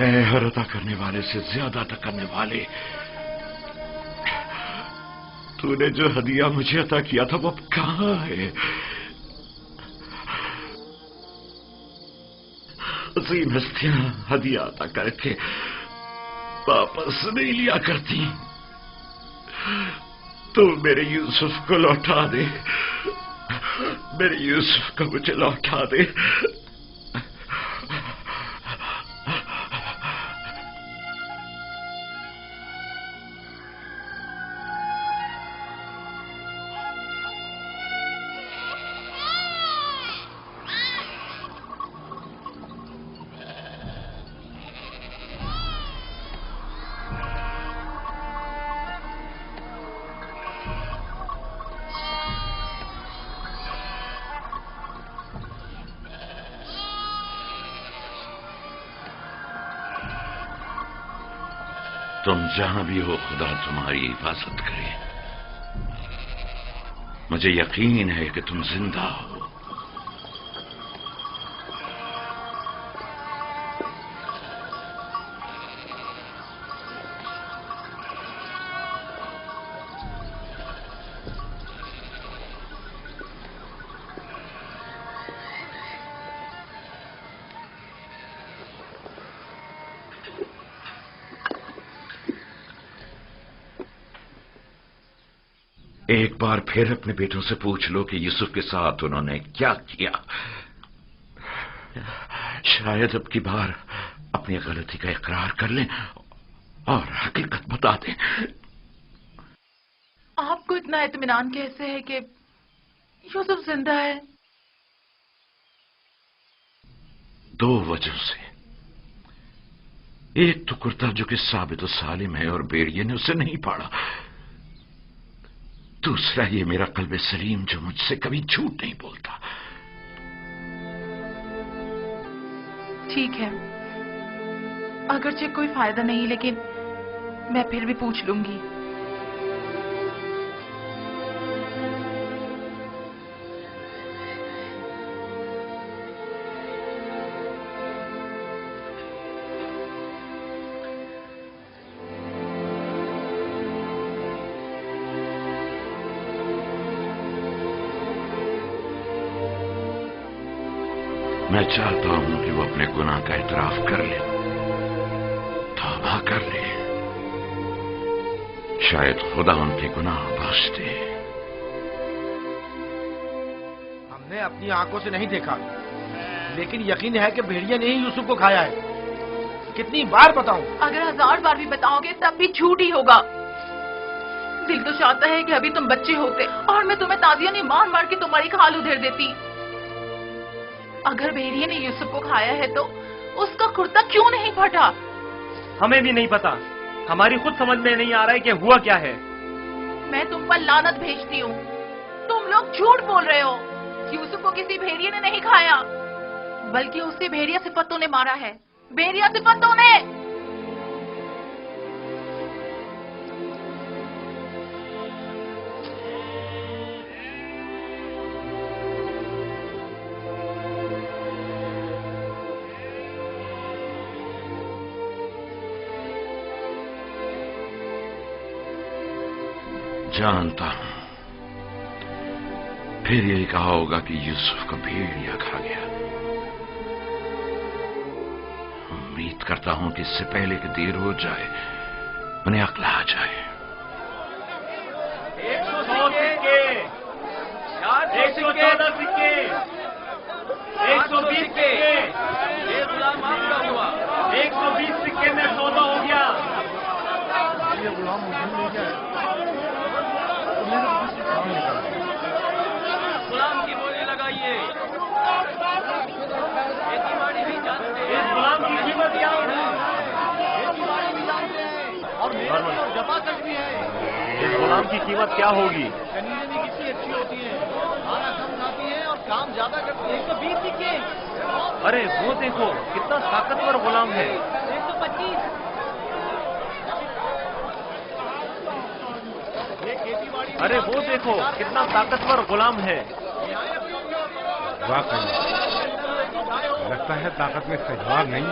اے ہر عطا کرنے والے سے زیادہ عطا کرنے والے، تو نے جو ہدیہ مجھے عطا کیا تھا وہ اب کہاں ہے؟ عظیم ہستیاں ہدیہ عطا کر کے واپس نہیں لیا کرتی، تو میرے یوسف کو لوٹا دے، میرے یوسف کو مجھے لوٹا دے۔ تم جہاں بھی ہو خدا تمہاری حفاظت کرے۔ مجھے یقین ہے کہ تم زندہ ہو۔ ایک بار پھر اپنے بیٹوں سے پوچھ لو کہ یوسف کے ساتھ انہوں نے کیا کیا۔ شاید اب کی بار اپنی غلطی کا اقرار کر لیں اور حقیقت بتا دیں۔ آپ کو اتنا اطمینان کیسے ہے کہ یوسف زندہ ہے؟ دو وجہ سے، ایک تو کرتا جو کہ ثابت و سالم ہے اور بیڑیے نے اسے نہیں پاڑا، دوسرا یہ میرا قلب سلیم جو مجھ سے کبھی جھوٹ نہیں بولتا۔ ٹھیک ہے، اگرچہ کوئی فائدہ نہیں لیکن میں پھر بھی پوچھ لوں گی۔ میں چاہتا ہوں کہ وہ اپنے گناہ کا اعتراف کر لے، توبہ کر لے، شاید خدا ان کے گناہ بخش دے۔ ہم نے اپنی آنکھوں سے نہیں دیکھا، لیکن یقین ہے کہ بھیڑیا نے ہی یوسف کو کھایا ہے۔ کتنی بار بتاؤں؟ اگر 1000 بار بھی بتاؤ گے تب بھی جھوٹ ہی ہوگا۔ دل تو چاہتا ہے کہ ابھی تم بچے ہوتے اور میں تمہیں تازیاں نہیں مار مار کے تمہاری کھال ادھیر دیتی۔ اگر بھیڑیے نے یوسف کو کھایا ہے تو اس کا کرتا کیوں نہیں پھٹا؟ ہمیں بھی نہیں پتا، ہماری خود سمجھ میں نہیں آ رہا ہے کہ ہوا کیا ہے۔ میں تم پر لعنت بھیجتی ہوں، تم لوگ جھوٹ بول رہے ہو۔ یوسف کو کسی بھیڑیے نے نہیں کھایا، بلکہ اسے بھیڑیا صفتوں نے مارا ہے، بھیڑیا صفتوں نے۔ جانتا ہوں پھر یہی کہا ہوگا کہ یوسف کو بھیڑیا کھا گیا۔ امید کرتا ہوں کہ اس سے پہلے کہ دیر ہو جائے انہیں عقل آ جائے۔ 114 سکے، 120 سکے، 120 سکے میں سودا ہو گیا۔ غلام کی بولی لگائیے، اس غلام کی قیمت کیا ہے؟ اور جفا تک بھی ہے۔ اس غلام کی قیمت کیا ہوگی؟ کنیزیں بھی کتنی اچھی ہوتی ہیں، کھانا کم کھاتی ہیں اور کام زیادہ کرتی ہیں۔ 120 سکے۔ ارے وہ دیکھو کتنا طاقتور غلام ہے۔ 125۔ ارے وہ دیکھو کتنا طاقتور غلام ہے۔ واقعی لگتا ہے طاقت میں استحباب نہیں ہے۔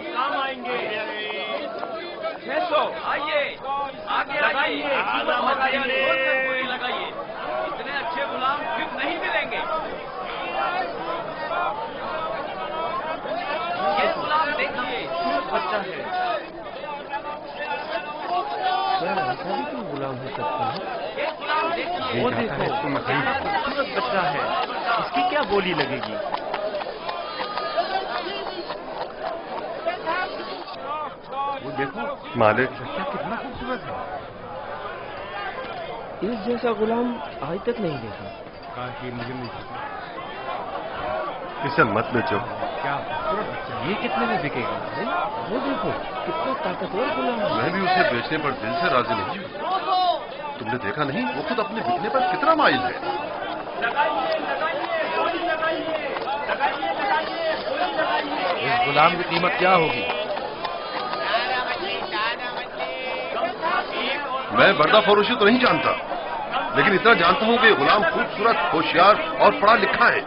बहुत काम आएंगे। 600 आइए आगे लगाइए, लगाइए। इतने अच्छे गुलाम फिर नहीं मिलेंगे। ये गुलाम देखिए, बच्चा है। गुलाम हो सकता है। ये गुलाम देखिए। वो देखो, कितना खूबसूरत बच्चा है। इसकी क्या बोली लगेगी? वो देखो मालिक, बच्चा कितना खूबसूरत है। इस जैसा गुलाम आज तक नहीं देखा। काश ये मुझे मिल सके। इसे मत बेचो। क्या खूबसूरत बच्चा, ये कितने में बिकेगा? वो देखो कितना ताकतवर गुलाम है। मैं भी उसे बेचने पर दिल से राजी नहीं हूँ। तुमने देखा नहीं, वो खुद अपने बिकने पर कितना माइल है। लगाइए लगाइए, गोली लगाइए, लगाइए लगाइए, गोली लगाइए। इस गुलाम की कीमत क्या होगी? मैं बर्दा फरोशी तो नहीं जानता, लेकिन इतना जानता हूँ कि ये गुलाम खूबसूरत, होशियार और पढ़ा लिखा है।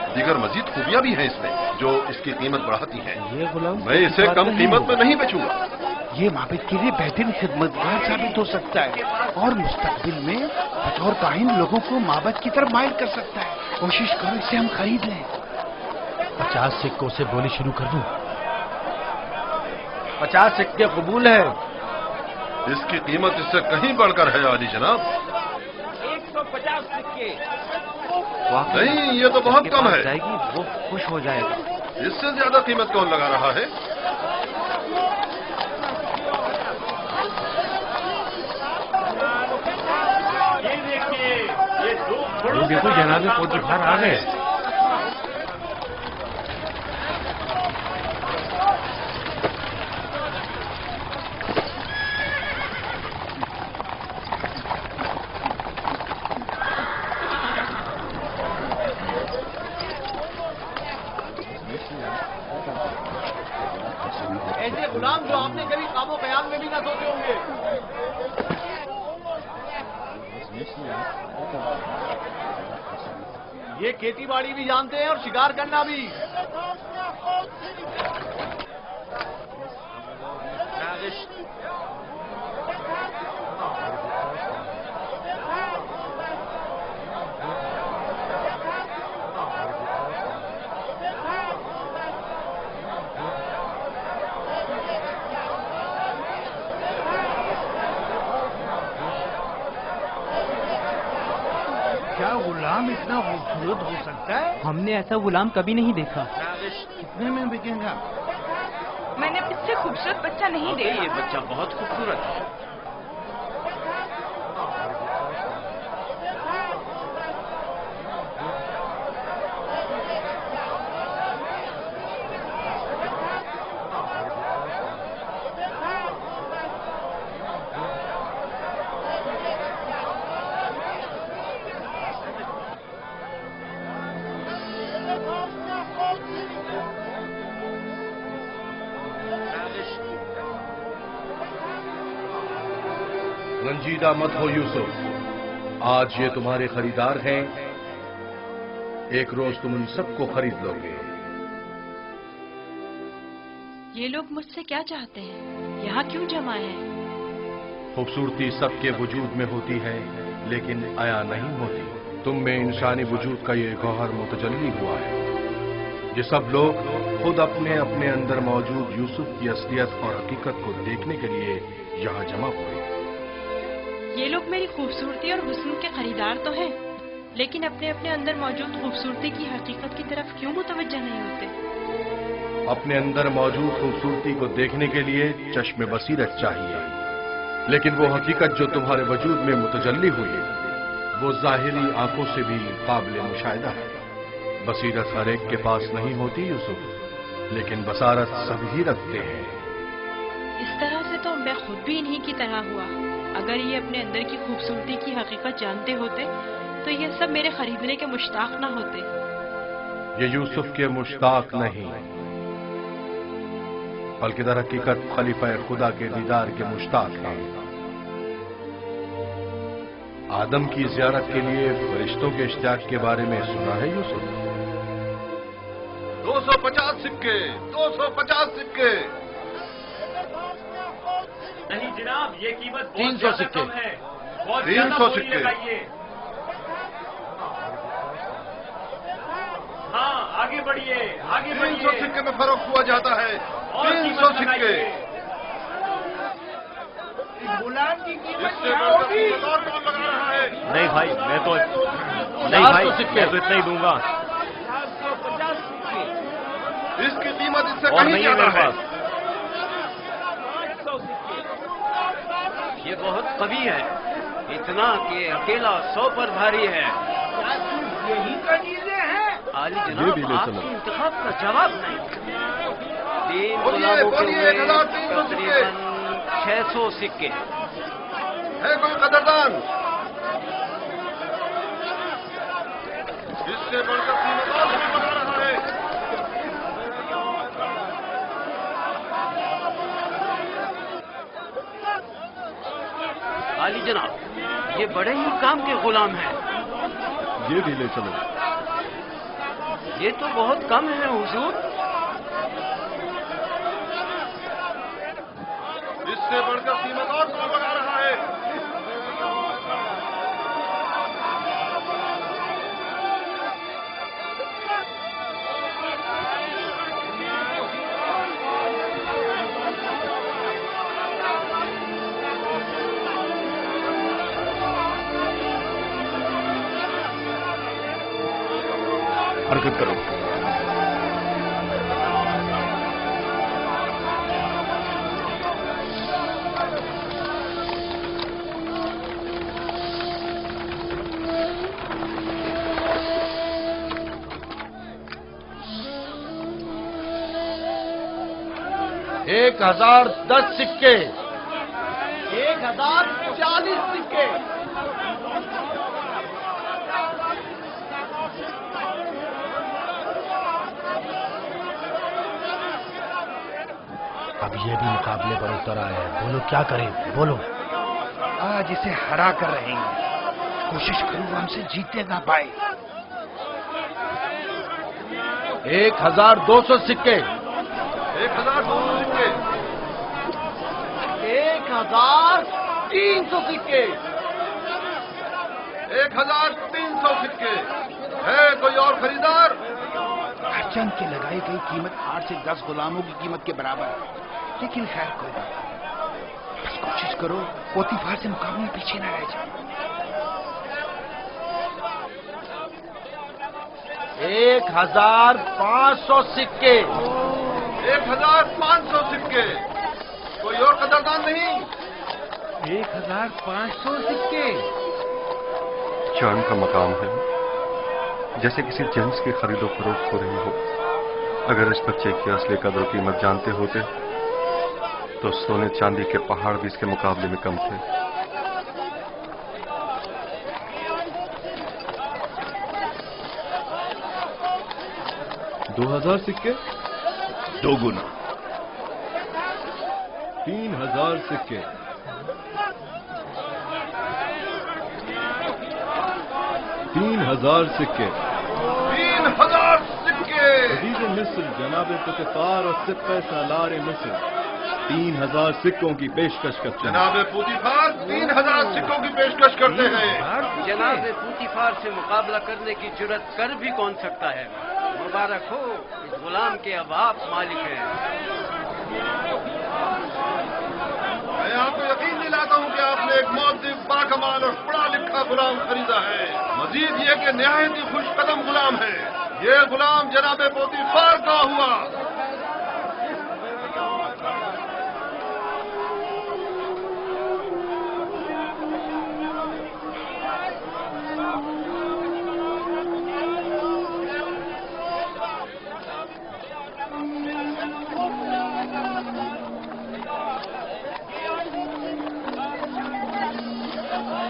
दीगर मजीद खूबियां भी हैं इसमें जो इसकी कीमत बढ़ाती हैं। ये गुलाम मैं इसे कम कीमत में नहीं बेचूंगा। ये माबिद के लिए बेहतरीन खिदमतगार साबित हो सकता है और मुस्तकबिल में बतौर काहिन लोगों को माबद की तरफ माइल कर सकता है। कोशिश करो इसे हम खरीद लें। 50 सिक्कों से बोली शुरू कर दूं। 50 सिक्के कबूल है। इसकी कीमत इससे कहीं बढ़कर है आली जनाब। 150 सिक्के। नहीं, ये तो बहुत कम है। जाएगी, वो खुश हो जाएगा। इससे ज्यादा कीमत कौन लगा रहा है? ये देखिए, ये दो घोड़ों देखो जनाबे फौज बाहर आ गए। ऐसे गुलाम जो आपने कभी काबो कयाम में भी ना सोचे होंगे। ये खेती बाड़ी भी जानते हैं और शिकार करना भी। क्या गुलाम इतना खूबसूरत हो सकता है? हमने ऐसा गुलाम कभी नहीं देखा। कितने में बिकेगा? मैंने इससे खूबसूरत बच्चा नहीं देखा। ये बच्चा बहुत खूबसूरत है। रंजीदा मत हो यूसुफ, आज ये तुम्हारे खरीदार हैं। एक रोज तुम उन सबको खरीद लोगे। ये लोग मुझसे क्या चाहते हैं? यहाँ क्यों जमा है? खूबसूरती सबके वजूद में होती है लेकिन आया नहीं होती। तुम में इंसानी वजूद का ये गौहर मुतजल्ली हुआ है। ये सब लोग खुद अपने अपने अंदर मौजूद यूसुफ की असलियत और हकीकत को देखने के लिए यहाँ जमा हुए। ये लोग मेरी खूबसूरती और हुस्न के खरीदार तो हैं, लेकिन अपने अपने अंदर मौजूद खूबसूरती की हकीकत की तरफ क्यों मुतवज्जह नहीं होते? अपने अंदर मौजूद खूबसूरती को देखने के लिए चश्मे बसीरत चाहिए, लेकिन वो हकीकत जो तुम्हारे वजूद में मुतजल्ली हुई है वो जाहिरी आंखों से भी काबिल मुशाहिदा है। बसीरत हर एक के पास नहीं होती यूसुफ, लेकिन बसारत सभी रखते हैं। इस तरह से तो मैं खुद भी इन्हीं की तरह हुआ। अगर ये अपने अंदर की खूबसूरती की हकीकत जानते होते तो ये सब मेरे खरीदने के मुश्ताक ना होते। ये यूसुफ के मुश्ताक नहीं, बल्कि दर हकीकत खलीफा खुदा के दीदार के मुश्ताक हैं। आदम की जियारत के लिए फरिश्तों के इश्तियाक के बारे में सुना है यूसुफ? 250 सिक्के, 250 सिक्के। नहीं जनाब, ये कीमत 300 सिक्के है, बहुत 300 सिक्के। हाँ, आगे बढ़िए, आगे 300 सिक्के में फर्क हुआ जाता है। 300 सिक्के। गुलाम की कीमत इससे बढ़कर कीमत और कौन लगा रहा है? नहीं भाई, मैं तो इतना ही दूंगा। इसकी कीमत इससे और कहीं नहीं है ज्यादा मेरे है। पास। ये बहुत कवि है, इतना कि अकेला 100 पर भारी है। यही कनीजे हैं। आली ये जनाब, भी ले आपके चलो। इंतखाब का जवाब नहीं। 3 बोलिए, गुलामों के बोलिए, हुए 1300 सिक्के। तकरीबन 600 सिक्के। है कोई कदरदान? इससे बढ़कर कीमत और कौन लगा रहा है? आली जनाब, ये बड़े ही काम के गुलाम हैं। ये भी ले चलो। ये तो बहुत कम है हुजूर। इससे बढ़कर कीमत और कौन लगा रहा है? हरकत करो। एक 1010 सिक्के। 1040 सिक्के। अब ये भी मुकाबले पर उतर आया है। बोलो क्या करें, बोलो। आज इसे हरा कर रहेंगे। कोशिश करूँ हमसे जीतने ना पाए। 1200 सिक्के। 1200 सिक्के। 1300 सिक्के। 1300 सिक्के। है कोई और खरीदार? हरचंद की लगाई गई कीमत 8 से 10 गुलामों की कीमत के बराबर है। लेकिन खैर कोई बात नहीं। बस कोशिश करो पोतीफार से मुकाबले में पीछे न रह जाए। 1500 सिक्के। 1500 सिक्के। कोई और कदरदान नहीं? 1500 सिक्के। चांद का मकाम है, जैसे किसी जिन्स की खरीदो फरोख्त हो रही हो। अगर इस बच्चे की असली कदर कीमत जानते होते तो सोने चांदी के पहाड़ भी इसके मुकाबले में कम थे। $2000 सिक्के। 2 गुना। 3000 सिक्के। 3000 सिक्के। 3000 सिक्के। अजीज मिस्र जनाब पुतिफार और सिक्के सालार मिस्र 3000 सिक्कों की पेशकश करते हैं। जनाब पुतिफार 3000 सिक्कों की पेशकश करते हैं। जनाब पूतीफार से मुकाबला करने की जुर्रत कर भी कौन सकता है। मुबारक हो, इस गुलाम के अब आप मालिक हैं। मैं आपको यकीन दिलाता हूं कि आपने एक मौद्दिब, बाकमाल और पढ़ा लिखा गुलाम खरीदा है। मजीद ये कि निहायत ही खुश कदम गुलाम है। ये गुलाम जनाब पोतीफार का हुआ।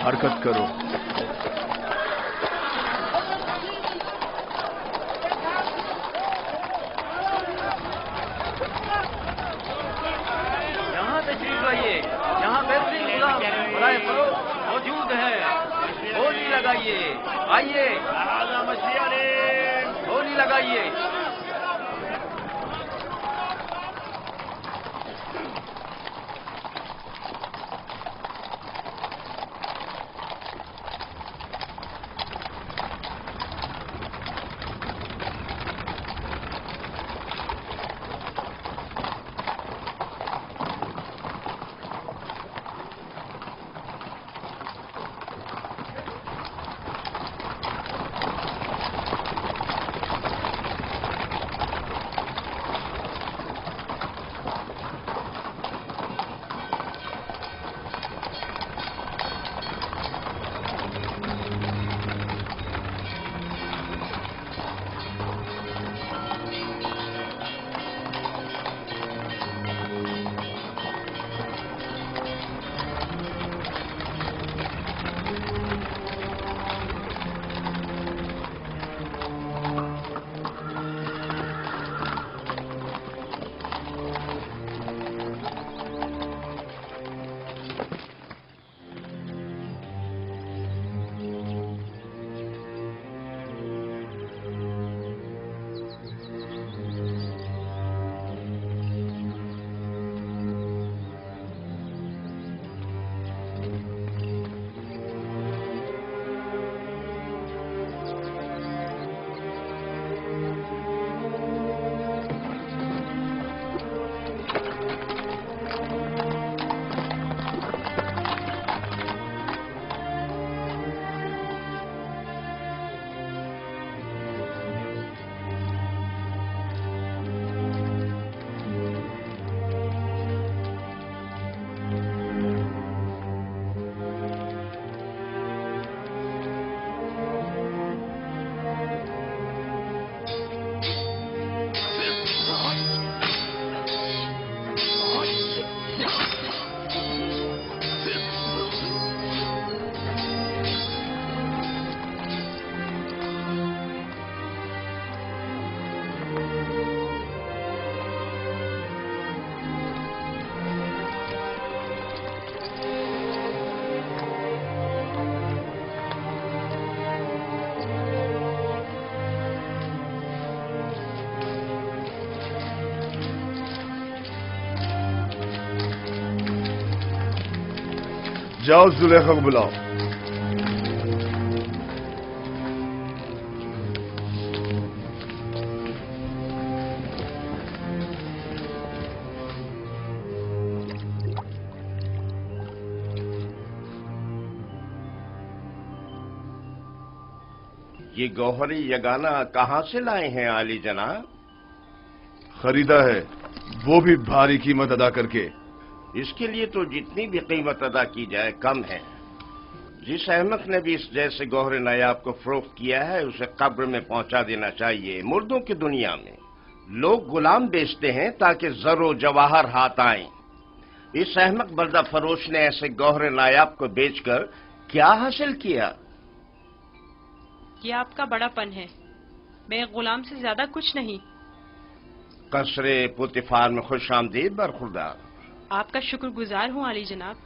हरकत करो। यहाँ तशरीफ लाइए, यहाँ बेहतरीन गुलाम बराए फरोख्त मौजूद है। होली लगाइए, आइए होली लगाइए। जाओ जुलेखा को बुलाओ। ये गौहरी यगाना कहाँ से लाए हैं आली जनाब? खरीदा है, वो भी भारी कीमत अदा करके। इसके लिए तो जितनी भी कीमत अदा की जाए कम है। जिस अहमक ने भी इस जैसे गौहरे नायाब को फरोख्त किया है उसे कब्र में पहुंचा देना चाहिए। मुर्दों की दुनिया में लोग गुलाम बेचते हैं ताकि जरो जवाहर हाथ आए। इस अहमक बर्दा फरोश ने ऐसे गौहरे नायाब को बेचकर क्या हासिल किया? ये आपका बड़ापन है, मैं गुलाम से ज्यादा कुछ नहीं। कसरे पुतिफार में खुश आमदीद बरखुरदार। आपका शुक्रगुजार हूँ आली जनाब।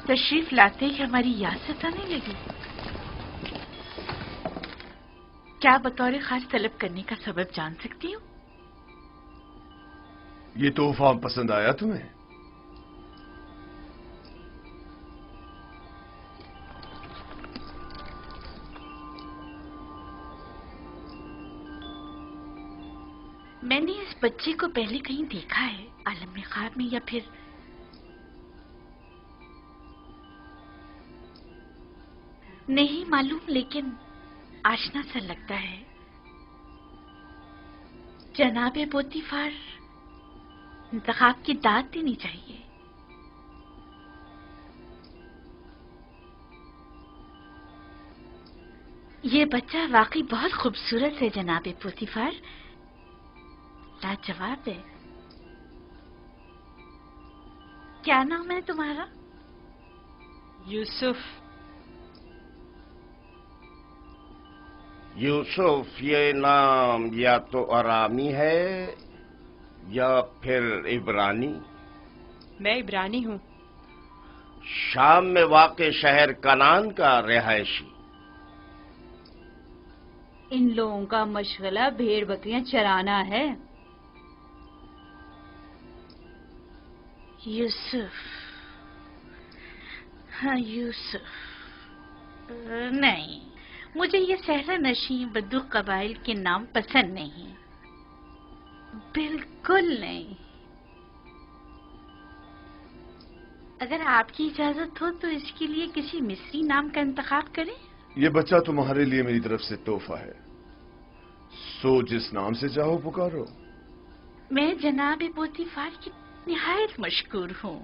तशरीफ लाते ही हमारी याद सताने लगी। क्या बतौर खास तलब करने का सबब जान सकती हूँ? ये तोहफा पसंद आया तुम्हें? मैंने इस बच्चे को पहले कहीं देखा है, आलम में ख्वाब में या फिर नहीं मालूम, लेकिन आशना सा लगता है। जनाबे पोतीफार इंतखाब की दाद देनी चाहिए। ये बच्चा वाकई बहुत खूबसूरत है जनाबे पोतीफार, लाजवाब है। क्या नाम है तुम्हारा? यूसुफ। यूसुफ ये नाम या तो अरामी है या फिर इब्रानी। मैं इब्रानी हूँ। शाम में वाक़े शहर कनान का रिहायशी। इन लोगों का मशगला भेड़ बकरियां चराना है। यूसुफ, हाँ यूसुफ। नहीं, मुझे ये सहरा नशी बद्दू कबाइल के नाम पसंद नहीं, बिल्कुल नहीं। अगर आपकी इजाजत हो तो इसके लिए किसी मिस्री नाम का इंतखाब करें। ये बच्चा तुम्हारे लिए मेरी तरफ से तोहफा है, सो जिस नाम से चाहो पुकारो। मैं जनाब पोतीफार की निहायत मशकूर हूँ।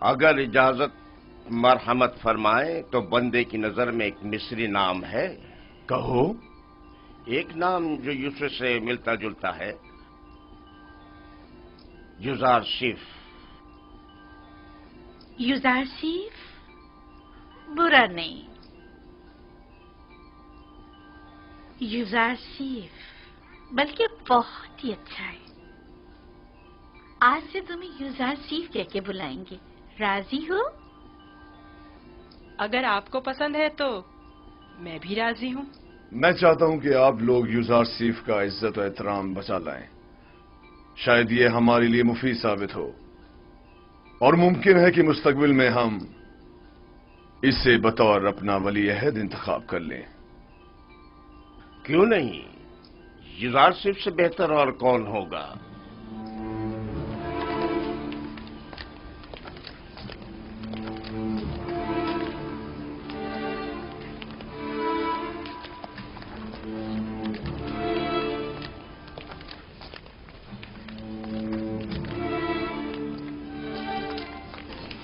अगर इजाजत मरहमत फरमाए तो बंदे की नजर में एक मिस्री नाम है। कहो। एक नाम जो यूसुफ से मिलता जुलता है, युजारशिफ। युजारशिफ बुरा नहीं, युजारशिफ बल्कि बहुत ही अच्छा है। आज से तुम्हें युजारशिफ कह के बुलाएंगे, राजी हो? अगर आपको पसंद है तो मैं भी राजी हूँ। मैं चाहता हूं कि आप लोग युजारशिफ का इज्जत और एहतराम बचा लाएं। शायद ये हमारे लिए मुफीद साबित हो और मुमकिन है कि मुस्तकबिल में हम इसे बतौर अपना वली अहद इंतखाब कर लें। क्यों नहीं, युजारशिफ से बेहतर और कौन होगा।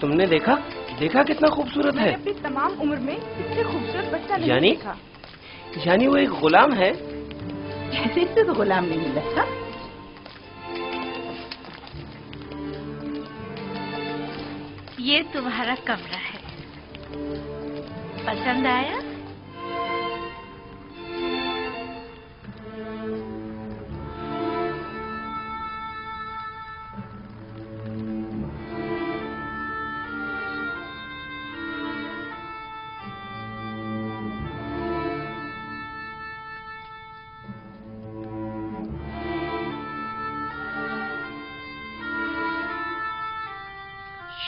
तुमने देखा कितना खूबसूरत है। मैंने अपनी तमाम उम्र में इतने खूबसूरत बच्चा नहीं देखा। यानी वो एक गुलाम है। जैसे इसे तो गुलाम नहीं मिला था। ये तुम्हारा कमरा है, पसंद आया?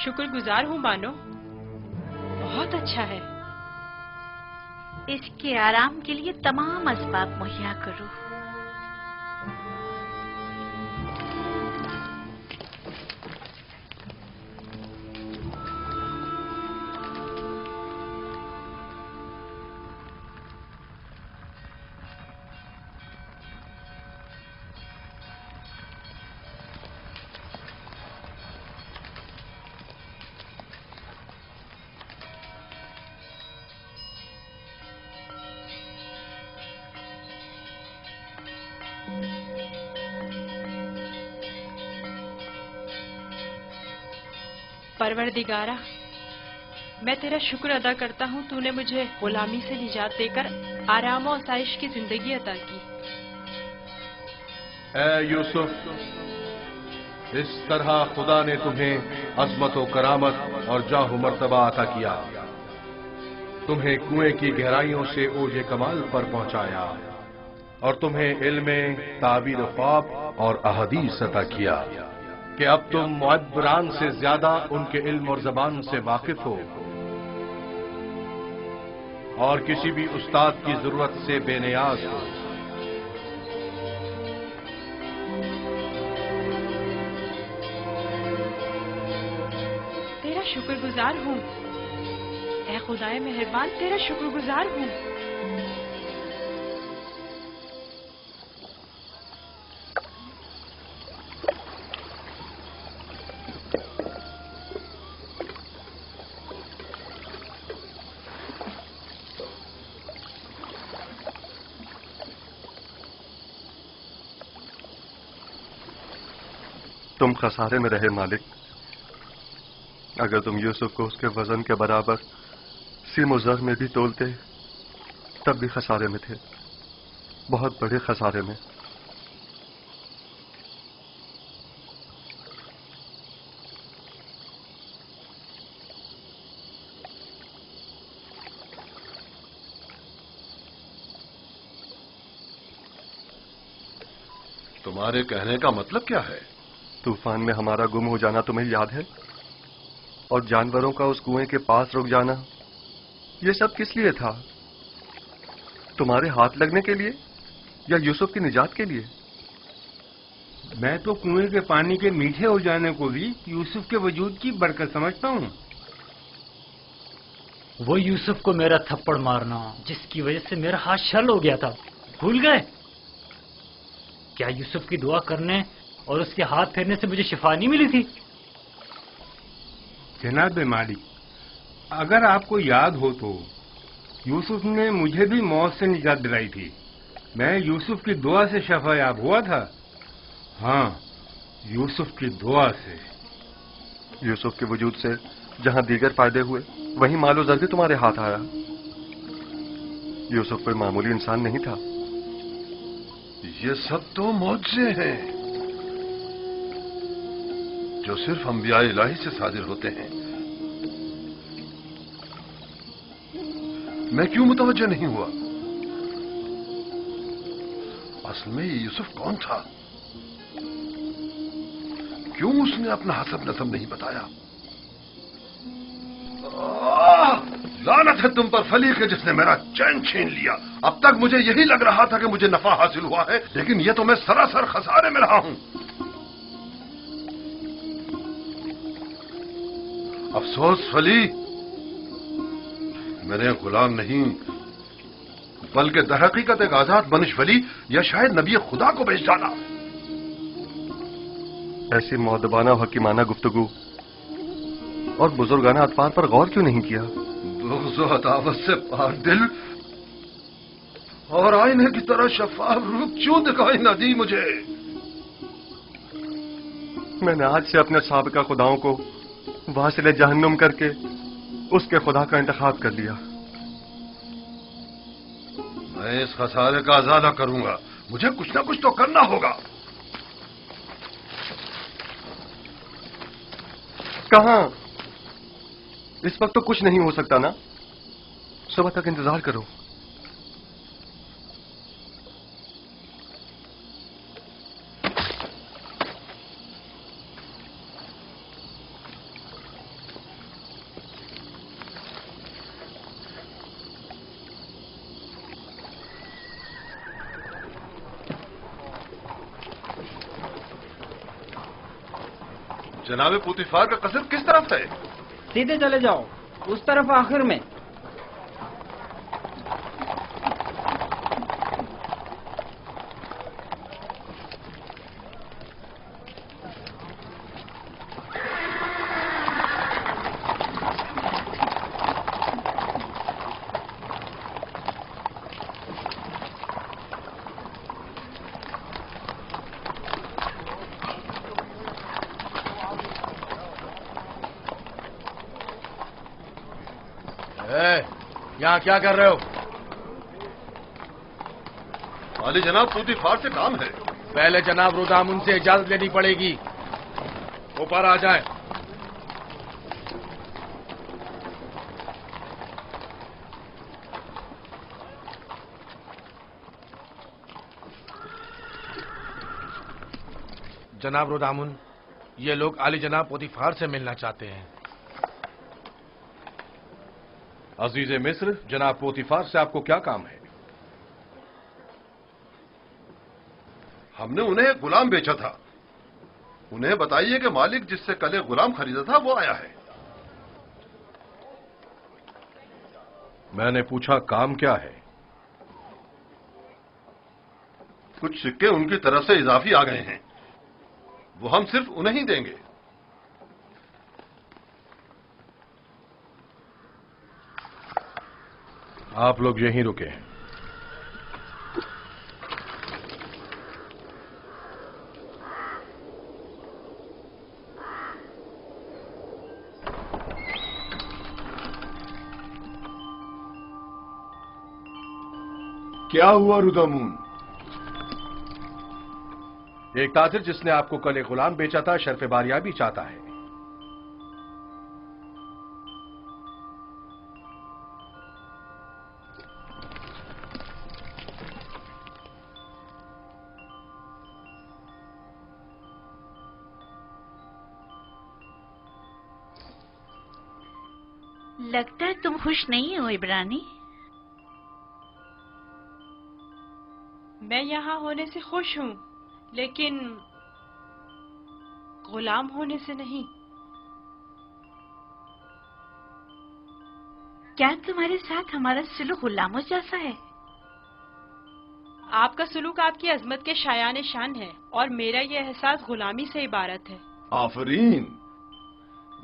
शुक्र गुजार हूँ मानो, बहुत अच्छा है। इसके आराम के लिए तमाम असबाब मुहैया करो। परवरदिगारा, मैं तेरा शुक्र अदा करता हूँ, तूने मुझे गुलामी से निजात देकर आराम और आसाइश की जिंदगी अता की। ऐ यूसुफ, इस तरह खुदा ने तुम्हें अजमत व करामत और जाह मर्तबा अता किया, तुम्हें कुएं की गहराइयों से ओजे कमाल पर पहुंचाया और तुम्हें इल्म ताबीर ख्वाब और अहदीस अता किया कि अब तुम मुअब्बरान से ज्यादा उनके इल्म और जबान से वाकिफ हो और किसी भी उस्ताद की जरूरत से बेनियाज हो। तेरा शुक्रगुजार हूँ, ऐ खुदाए मेहरबान, तेरा शुक्रगुजार हूँ। तुम खसारे में रहे मालिक। अगर तुम यूसुफ को उसके वजन के बराबर सीम-ओ-ज़र में भी तोलते तब भी खसारे में थे, बहुत बड़े खसारे में। तुम्हारे कहने का मतलब क्या है? तूफान में हमारा गुम हो जाना तुम्हें याद है, और जानवरों का उस कुएं के पास रुक जाना, ये सब किस लिए था? तुम्हारे हाथ लगने के लिए या यूसुफ की निजात के लिए? मैं तो कुएं के पानी के मीठे हो जाने को भी यूसुफ के वजूद की बरकत समझता हूँ। वो यूसुफ को मेरा थप्पड़ मारना जिसकी वजह से मेरा हाथ छल हो गया था, भूल गए? क्या यूसुफ की दुआ करने और उसके हाथ फेरने से मुझे शिफा नहीं मिली थी? जनाब मालिक, अगर आपको याद हो तो यूसुफ ने मुझे भी मौत से निजात दिलाई थी। मैं यूसुफ की दुआ से शफायाब हुआ था। हाँ, यूसुफ की दुआ से। यूसुफ के वजूद से जहां दीगर फायदे हुए, वहीं मालो ज़र भी तुम्हारे हाथ आया। यूसुफ कोई मामूली इंसान नहीं था। ये सब तो मौजज़े हैं जो सिर्फ अंबिया इलाही से सादिर होते हैं। मैं क्यों मुतवज्जह नहीं हुआ? असल में ये यूसुफ कौन था? क्यों उसने अपना हसब नसब नहीं बताया? लानत है तुम पर फली के जिसने मेरा चैन छीन लिया। अब तक मुझे यही लग रहा था कि मुझे नफा हासिल हुआ है, लेकिन यह तो मैं सरासर खसारे में रहा हूं। अफसोस फली, मेरे गुलाम नहीं बल्कि दरहकीकत एक आजाद बनिश फली या शायद नबी खुदा को बेच डाला। ऐसी मौदबाना और हकीमाना गुफ्तगू और बुजुर्गाना अतफार पर गौर क्यों नहीं किया? बुग़्ज़ व अदावत से पार दिल और आईने की तरह शफाफ रूप क्यों दिखाई न दी मुझे? मैंने आज से अपने साबिका खुदाओं को वासिले जहन्नुम करके उसके खुदा का इंतखाब कर लिया। मैं इस खसारे का अज़ाला करूंगा। मुझे कुछ ना कुछ तो करना होगा। कहां? इस वक्त तो कुछ नहीं हो सकता ना। सुबह तक इंतजार करो। जनाब पुतिफार का कसर किस तरफ है? सीधे चले जाओ, उस तरफ आखिर में। यहाँ क्या कर रहे हो? वाली जनाब पुतिफार से काम है। पहले जनाब रुदामुन से इजाजत लेनी पड़ेगी। ऊपर आ जाए। जनाब रुदामुन, ये लोग आली जनाब पुतिफार से मिलना चाहते हैं। अजीज मिस्र, जनाब पोतीफार से आपको क्या काम है? हमने उन्हें एक गुलाम बेचा था। उन्हें बताइए कि मालिक जिससे कल एक गुलाम खरीदा था वो आया है। मैंने पूछा काम क्या है? कुछ सिक्के उनकी तरफ से इजाफी आ गए हैं, वो हम सिर्फ उन्हें ही देंगे। आप लोग यहीं रुके हैं। क्या हुआ रुदामुन? एक ताजिर जिसने आपको कल एक गुलाम बेचा था शर्फ बारियाबी चाहता है। लगता है तुम खुश नहीं हो इब्रानी। मैं यहाँ होने से खुश हूँ, लेकिन गुलाम होने से नहीं। क्या तुम्हारे साथ हमारा सलूक गुलामों जैसा है? आपका सलूक आपकी अजमत के शायान शान है और मेरा ये एहसास गुलामी से इबारत है। आफरीन,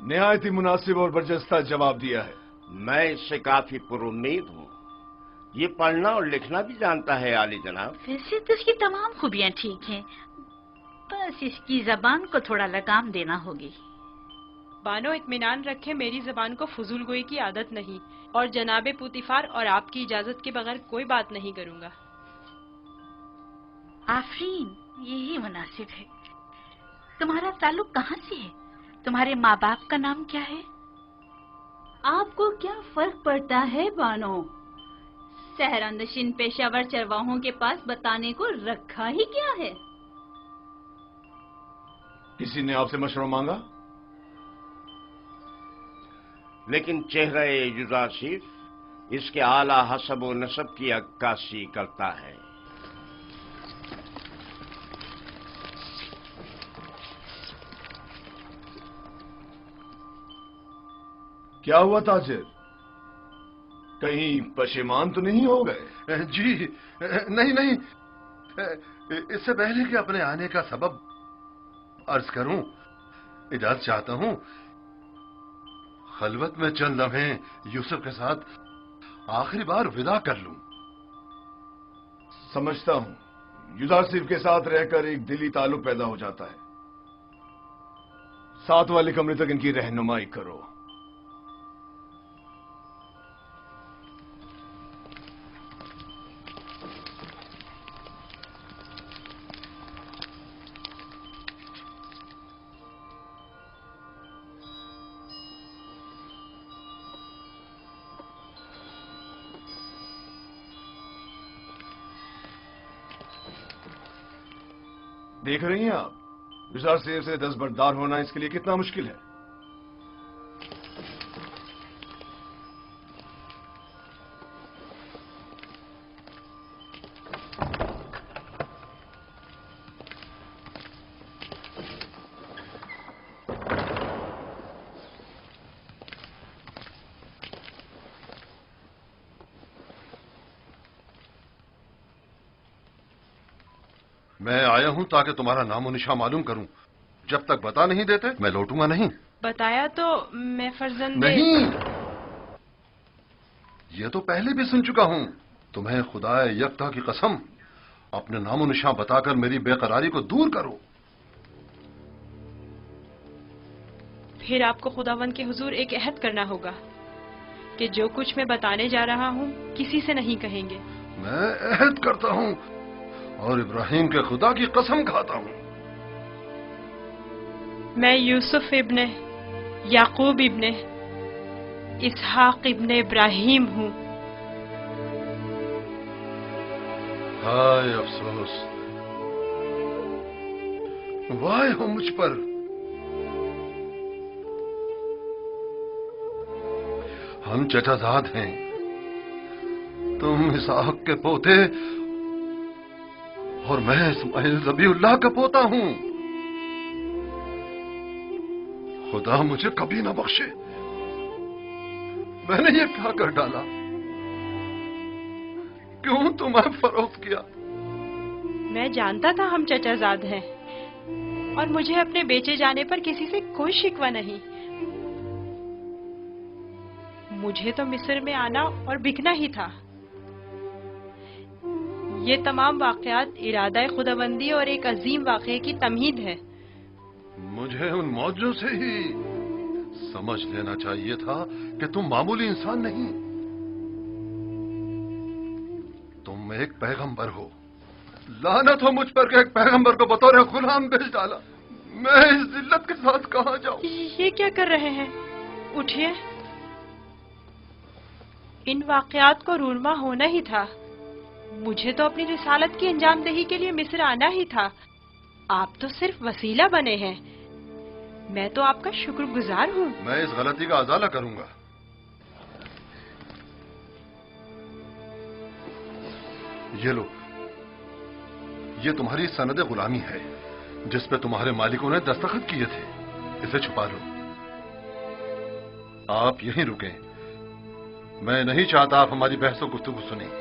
निहायत ही मुनासिब और बरजस्ता जवाब दिया है। मैं इससे काफी पुरुम्मीद हूँ। ये पढ़ना और लिखना भी जानता है आली जनाब। वैसे तो इसकी तमाम खूबियां ठीक हैं, बस इसकी जबान को थोड़ा लगाम देना होगी। बानो इत्मीनान रखे, मेरी जबान को फजूल गोई की आदत नहीं और जनाबे पुतिफार और आपकी इजाजत के बगैर कोई बात नहीं करूंगा। आफरीन, यही मुनासिब है। तुम्हारा ताल्लुक कहाँ से है? तुम्हारे माँ बाप का नाम क्या है? आपको क्या फर्क पड़ता है बानो? सहरानशीन पेशावर चरवाहों के पास बताने को रखा ही क्या है? किसी ने आपसे मशवरा मांगा? लेकिन चेहरा जुज़ासिफ इसके आला हसब व नसब की अक्कासी करता है। क्या हुआ ताजिर? कहीं पशेमान तो नहीं हो गए? जी नहीं नहीं, इससे पहले कि अपने आने का सबब अर्ज करूं, इजाजत चाहता हूं खलवत में चंद लम्हे यूसुफ के साथ आखिरी बार विदा कर लूं। समझता हूं युदासिफ के साथ रहकर एक दिली ताल्लुक पैदा हो जाता है। साथ वाले कमरे तक इनकी रहनुमाई करो। देख रही हैं आप, युदासिफ से दस्तबरदार होना इसके लिए कितना मुश्किल है। मैं आया हूं ताकि तुम्हारा नामो निशान मालूम करूं। जब तक बता नहीं देते मैं लौटूंगा नहीं। बताया तो मैं फर्जंदे नहीं, ये तो पहले भी सुन चुका हूं। तुम्हें खुदा यकता की कसम, अपने नामो निशान बताकर मेरी बेकरारी को दूर करो। फिर आपको खुदावंद के हुजूर एक अहद करना होगा कि जो कुछ मैं बताने जा रहा हूँ किसी से नहीं कहेंगे। मैं अहद करता हूं और इब्राहिम के खुदा की कसम खाता हूं। मैं यूसुफ इब्ने याकूब इब्ने इसहाक इब्ने इब्राहिम हूँ। हाय अफसोस, वाह हो मुझ पर। हम चचाजाद हैं, तुम इसहाक के पोते और मैं इस्माइल ज़बीउल्लाह का पोता हूं। खुदा मुझे कभी ना बख्शे, मैंने ये क्या कर डाला? क्यों तुम्हें फरोख्त किया? मैं जानता था हम चचाजाद हैं और मुझे अपने बेचे जाने पर किसी से कोई शिकवा नहीं। मुझे तो मिस्र में आना और बिकना ही था। ये तमाम वाकयात इरादा खुदाबंदी और एक अजीम वाक़े की तमहीद है। मुझे उन मौजों से ही समझ लेना चाहिए था कि तुम मामूली इंसान नहीं, तुम एक पैगंबर हो। लानत हो मुझ पर कि एक पैगंबर को बतौर गुलाम बेच डाला। मैं इस जिल्लत के साथ कहां जाऊं? ये क्या कर रहे हैं? उठिए। इन वाकयात को रूरमा होना ही था। मुझे तो अपनी रिसालत की अंजामदही के लिए मिस्र आना ही था। आप तो सिर्फ वसीला बने हैं। मैं तो आपका शुक्रगुजार हूँ। मैं इस गलती का अजाला करूंगा। ये लो, ये तुम्हारी सनद गुलामी है जिस पे तुम्हारे मालिकों ने दस्तखत किए थे। इसे छुपा लो। आप यहीं रुकें। मैं नहीं चाहता आप हमारी बहसों गुफ्तगू सुनें।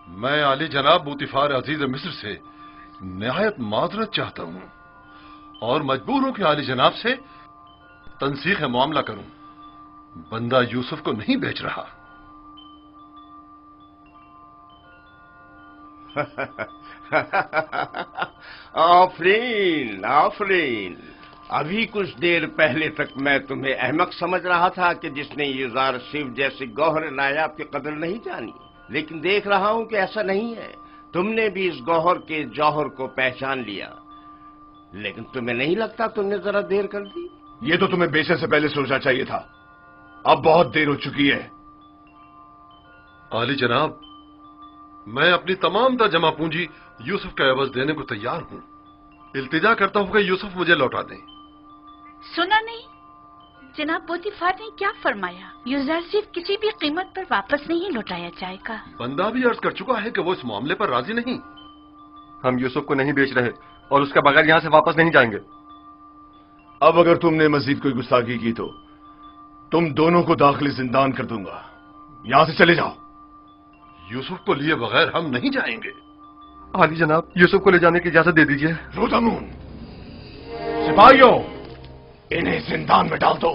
मैं आली जनाब बूतिफार अजीज मिस्र से निहायत माजरत चाहता हूं और मजबूर हूं कि आली जनाब से तनसीख मामला करूं। बंदा यूसुफ को नहीं बेच रहा। आफरीन आफरीन। अभी कुछ देर पहले तक मैं तुम्हें अहमक समझ रहा था कि जिसने ये जार शिव जैसे गौहर नायाब की कदर नहीं जानी, लेकिन देख रहा हूं कि ऐसा नहीं है। तुमने भी इस गौहर के जौहर को पहचान लिया। लेकिन तुम्हें नहीं लगता तुमने जरा देर कर दी? ये तो तुम्हें बेचने से पहले सोचना चाहिए था। अब बहुत देर हो चुकी है। आली जनाब, मैं अपनी तमाम जमा पूंजी यूसुफ का एवज देने को तैयार हूं। इल्तिजा करता हूं कि यूसुफ मुझे लौटा दें। सुना नहीं जनाब पोतीफार ने क्या फरमाया? यूसुफ किसी भी कीमत पर वापस नहीं लौटाया जाएगा। बंदा भी अर्ज कर चुका है कि वो इस मामले पर राजी नहीं। हम यूसुफ को नहीं बेच रहे और उसके बगैर यहां से वापस नहीं जाएंगे। अब अगर तुमने मजीद कोई गुस्ताखी की तो तुम दोनों को दाखिली जिंदान कर दूंगा। यहां से चले जाओ। यूसुफ को लिए बगैर हम नहीं जाएंगे। आली जनाब, यूसुफ को ले जाने की इजाजत दे दीजिए। रोदामून, सिपाहियों, इन्हें जिंदान में डाल दो।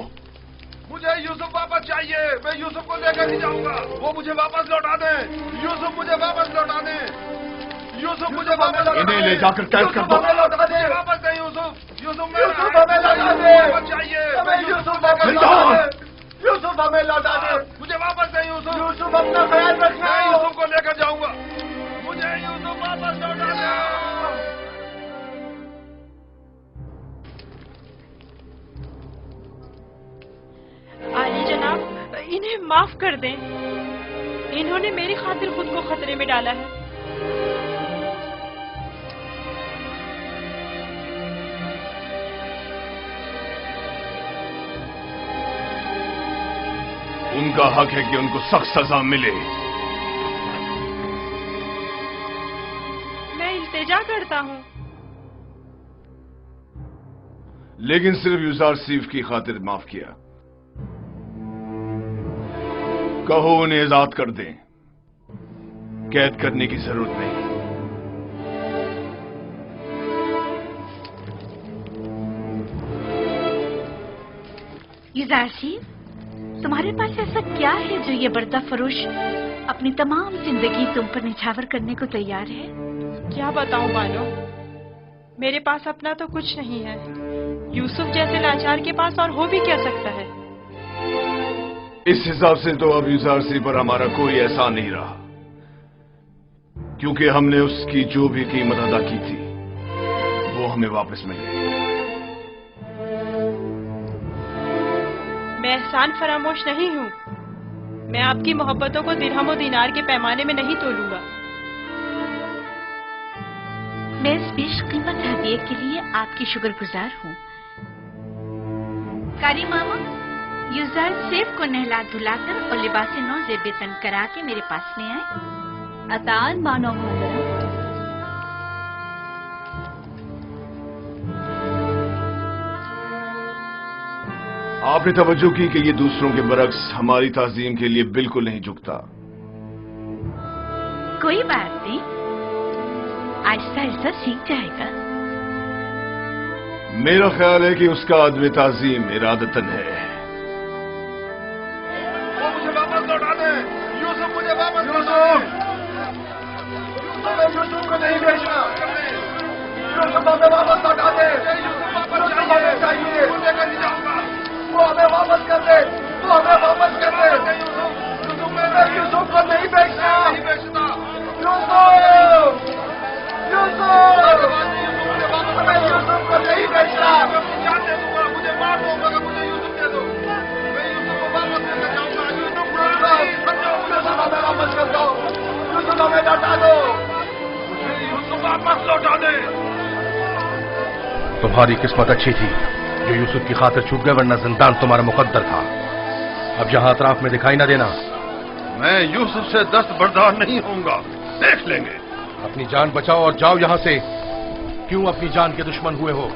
मुझे यूसुफ वापस चाहिए। मैं यूसुफ को लेकर ही जाऊंगा। वो मुझे वापस लौटा दें। यूसुफ मुझे वापस लौटा दें। यूसुफ मुझे वापस लौटा दें। इन्हें ले जाकर कैद कर दो। लौटा दें। वापस दें यूसुफ। यूसुफ हमें लौटा दें। चाहिए। यूसुफ वापस यूसुफ हमें लौटा दे। मुझे वापस दें यूसुफ। यूसुफ अपना ख्याल रखना। मैं यूसुफ को लेकर जाऊंगा। मुझे यूसुफ वापस लौटा दे। आली जनाब, इन्हें माफ कर दें। इन्होंने मेरी खातिर खुद को खतरे में डाला है। उनका हक है कि उनको सख्त सजा मिले। मैं इल्तिजा करता हूँ। लेकिन सिर्फ यूजारसीफ की खातिर माफ किया। कहो उन्हें आजाद कर दें, कैद करने की जरूरत नहीं। यूजारसीफ, तुम्हारे पास ऐसा क्या है जो ये बर्दा फरोश अपनी तमाम जिंदगी तुम पर निछावर करने को तैयार है? क्या बताऊं बानो, मेरे पास अपना तो कुछ नहीं है। यूसुफ जैसे लाचार के पास और हो भी क्या सकता है? इस हिसाब से तो अब यूजारसी पर हमारा कोई एहसान नहीं रहा, क्योंकि हमने उसकी जो भी कीमत अदा की थी वो हमें वापस मिल गई। मैं एहसान फरामोश नहीं हूँ। मैं आपकी मोहब्बतों को दिरहम और दीनार के पैमाने में नहीं तोलूंगा। मैं इस पेश कीमत हदिये के लिए आपकी शुक्रगुजार हूँ। कारी मामा, यूजारसीफ को नहला धुलाकर और लिबास नौ ज़ेब तन करा के मेरे पास ले आए। अतान मानो मुहतरम। आपने तवज्जो की कि ये दूसरों के बरक्स हमारी ताजीम के लिए बिल्कुल नहीं झुकता। कोई बात नहीं, आहिस्ता आहिस्ता सीख जाएगा। मेरा ख्याल है कि उसका अदब ताजीम इरादतन है। वो मुझे वापस लौटा दे। यूसुफ मुझे वापस लौटा दे। यूसुफ को नहीं भेजना। यूसुफ हमें वापस लौटा दे। यूसुफ हमें चाहिए। मुझे नहीं जाऊंगा। वो हमें वापस कर दे। वो हमें वापस कर दे। यूसुफ को नहीं बेचना। यूसुफ, हमें यूसुफ को नहीं बेचना। मुझे मार दो मगर मुझे यूसुफ दे दो। मैं यूसुफ को वापस लेकर जाऊंगा। यूसुफ हमें वापस कर दो। यूसुफ हमें लौटा दो। मुझे यूसुफ वापस लौटा दे। तुम्हारी किस्मत अच्छी थी जो यूसुफ की खातिर छूट गए, वरना जिंदान तुम्हारा मुकद्दर था। अब यहां अतराफ में दिखाई ना देना। मैं यूसुफ से दस्तबरदार नहीं होऊंगा, देख लेंगे। अपनी जान बचाओ और जाओ यहां से। क्यों अपनी जान के दुश्मन हुए हो?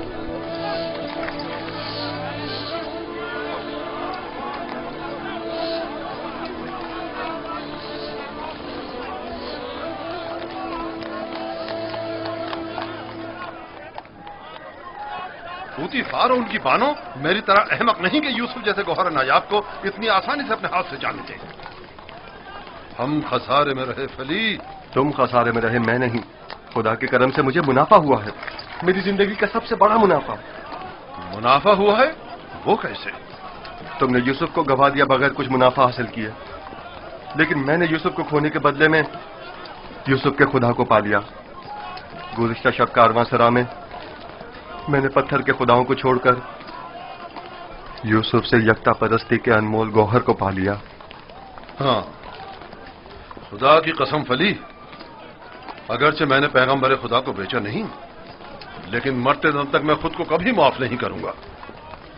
पूतीफार और उनकी बानो मेरी तरह अहमक नहीं कि यूसुफ जैसे गौहर नायाब को इतनी आसानी से अपने हाथ से जाने दें। हम खसारे में रहे फली। तुम खसारे में रहे, मैं नहीं। खुदा के करम से मुझे मुनाफा हुआ है, मेरी जिंदगी का सबसे बड़ा मुनाफा। मुनाफा हुआ है? वो कैसे? तुमने यूसुफ को गवा दिया बगैर कुछ मुनाफा हासिल किया, लेकिन मैंने यूसुफ को खोने के बदले में यूसुफ के खुदा को पा लिया। गुज़िश्ता शब कारवांसरा में मैंने पत्थर के खुदाओं को छोड़कर यूसुफ से यकता परस्ती के अनमोल गौहर को पा लिया। हाँ, खुदा की कसम फली, अगरचे मैंने पैगंबर खुदा को बेचा नहीं, लेकिन मरते दम तक मैं खुद को कभी माफ नहीं करूंगा।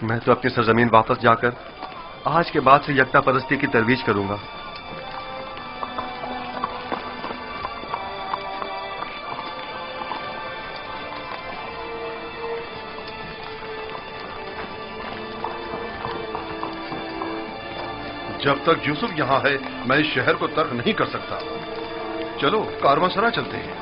मैं तो अपनी सरजमीन वापस जाकर आज के बाद से यकता परस्ती की तरवीज करूंगा। जब तक यूसुफ यहां है मैं इस शहर को तर्क नहीं कर सकता। चलो कारवांसरा चलते हैं।